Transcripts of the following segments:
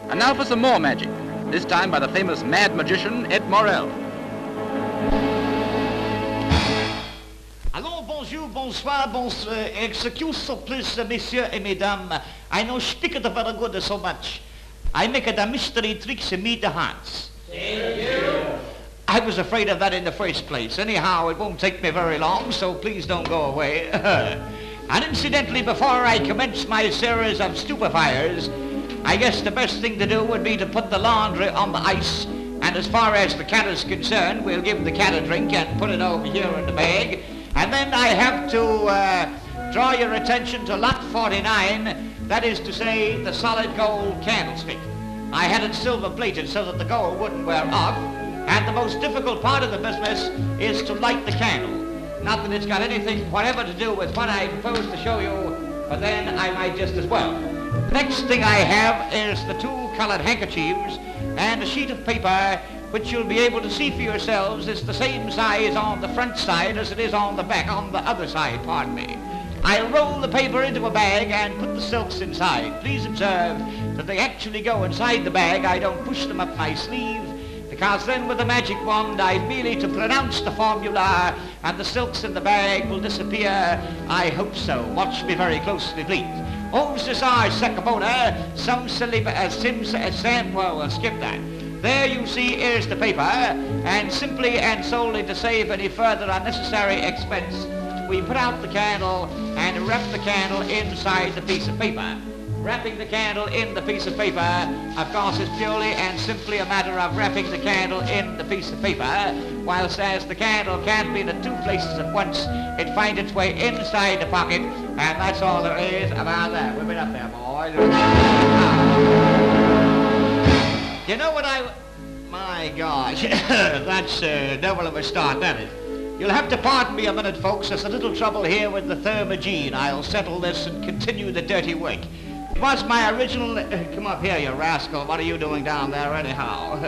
And now for some more magic, this time by the famous mad magician Ed Morelle. Alors, bonjour, bonsoir, excuse please, messieurs et mesdames. I know speak it very good so much. I make it a mystery tricks and meet the hearts. Thank you. I was afraid of that in the first place. Anyhow, it won't take me very long, so please don't go away. And incidentally, before I commence my series of stupefiers, I guess the best thing to do would be to put the laundry on the ice. And as far as the cat is concerned, we'll give the cat a drink and put it over here in the bag. And then I have to draw your attention to lot 49, that is to say, the solid gold candlestick. I had it silver plated so that the gold wouldn't wear off. And the most difficult part of the business is to light the candle. Not that it's got anything whatever to do with what I propose to show you, but then I might just as well. Next thing I have is the two colored handkerchiefs and a sheet of paper which you'll be able to see for yourselves is the same size on the front side as it is on the back, on the other side, pardon me. I'll roll the paper into a bag and put the silks inside. Please observe that they actually go inside the bag. I don't push them up my sleeve, because then with the magic wand I've merely to pronounce the formula and the silks in the bag will disappear. I hope so. Watch me very closely, please. Oh, Cesar Secabona, some silly Sam, well, we'll skip that. There you see, here's the paper, and simply and solely to save any further unnecessary expense, we put out the candle and wrap the candle inside the piece of paper. Wrapping the candle in the piece of paper, of course, is purely and simply a matter of wrapping the candle in the piece of paper, whilst as the candle can't be in the two places at once, it finds its way inside the pocket, and that's all there is about that. Whip it up there, boys. You know what my gosh, that's devil of a start, that is. You'll have to pardon me a minute, folks. There's a little trouble here with the thermogene. I'll settle this and continue the dirty work. It was my original... come up here, you rascal. What are you doing down there anyhow?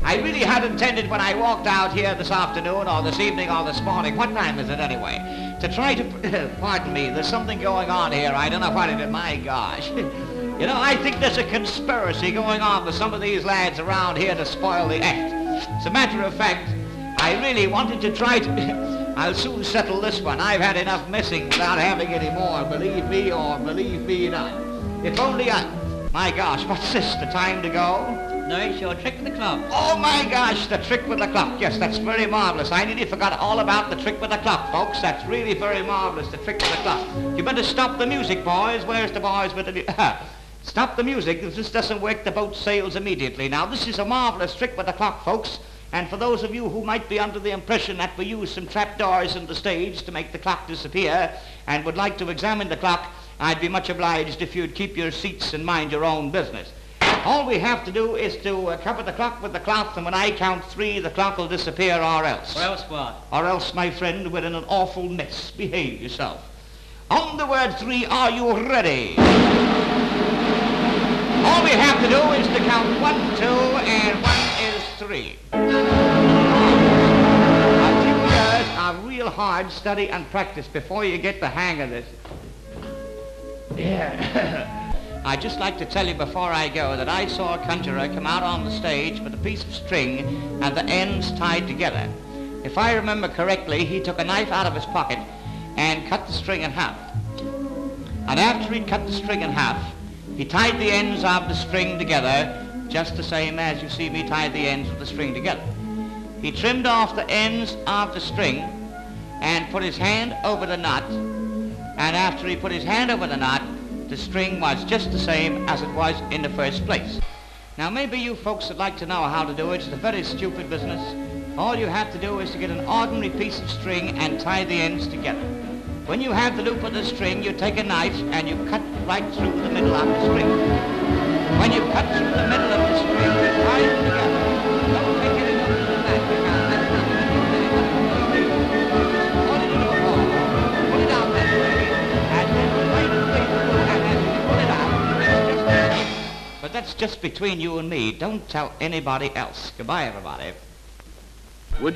I really had intended when I walked out here this afternoon or this evening or this morning, what time is it anyway, to try to... pardon me, there's something going on here. I don't know what it is. My gosh. You know, I think there's a conspiracy going on with some of these lads around here to spoil the act. As a matter of fact, I really wanted to try to... I'll soon settle this one. I've had enough messing without having any more, believe me or believe me not. If only I... My gosh, what's this, the time to go? No, it's your trick with the clock. Oh my gosh, the trick with the clock. Yes, that's very marvelous. I nearly forgot all about the trick with the clock, folks. That's really very marvelous, the trick with the clock. You better stop the music, boys. Where's the boys with the music? Stop the music. If this doesn't work, the boat sails immediately. Now, this is a marvelous trick with the clock, folks. And for those of you who might be under the impression that we use some trapdoors in the stage to make the clock disappear and would like to examine the clock, I'd be much obliged if you'd keep your seats and mind your own business. All we have to do is to cover the clock with the cloth, and when I count 3, the clock will disappear, or else. Or else what? Or else, my friend, we're in an awful mess. Behave yourself. On the word 3, are you ready? All we have to do is to count 1, 2, and 1 is 3. A few years of real hard study and practice before you get the hang of this. Yeah. I'd just like to tell you before I go that I saw a conjurer come out on the stage with a piece of string and the ends tied together. If I remember correctly, he took a knife out of his pocket and cut the string in half. And after he'd cut the string in half, he tied the ends of the string together, just the same as you see me tie the ends of the string together. He trimmed off the ends of the string and put his hand over the knot, and after he put his hand over the knot, the string was just the same as it was in the first place. Now, maybe you folks would like to know how to do it. It's a very stupid business. All you have to do is to get an ordinary piece of string and tie the ends together. When you have the loop of the string, you take a knife and you cut right through the middle of the string. When you cut through the middle of the string, you tie it together. Don't take any more than that, because that's not going to do anything. All you do is pull it out that way, and then right away through, and as you pull it out, it's just the same. But that's just between you and me. Don't tell anybody else. Goodbye, everybody. Would you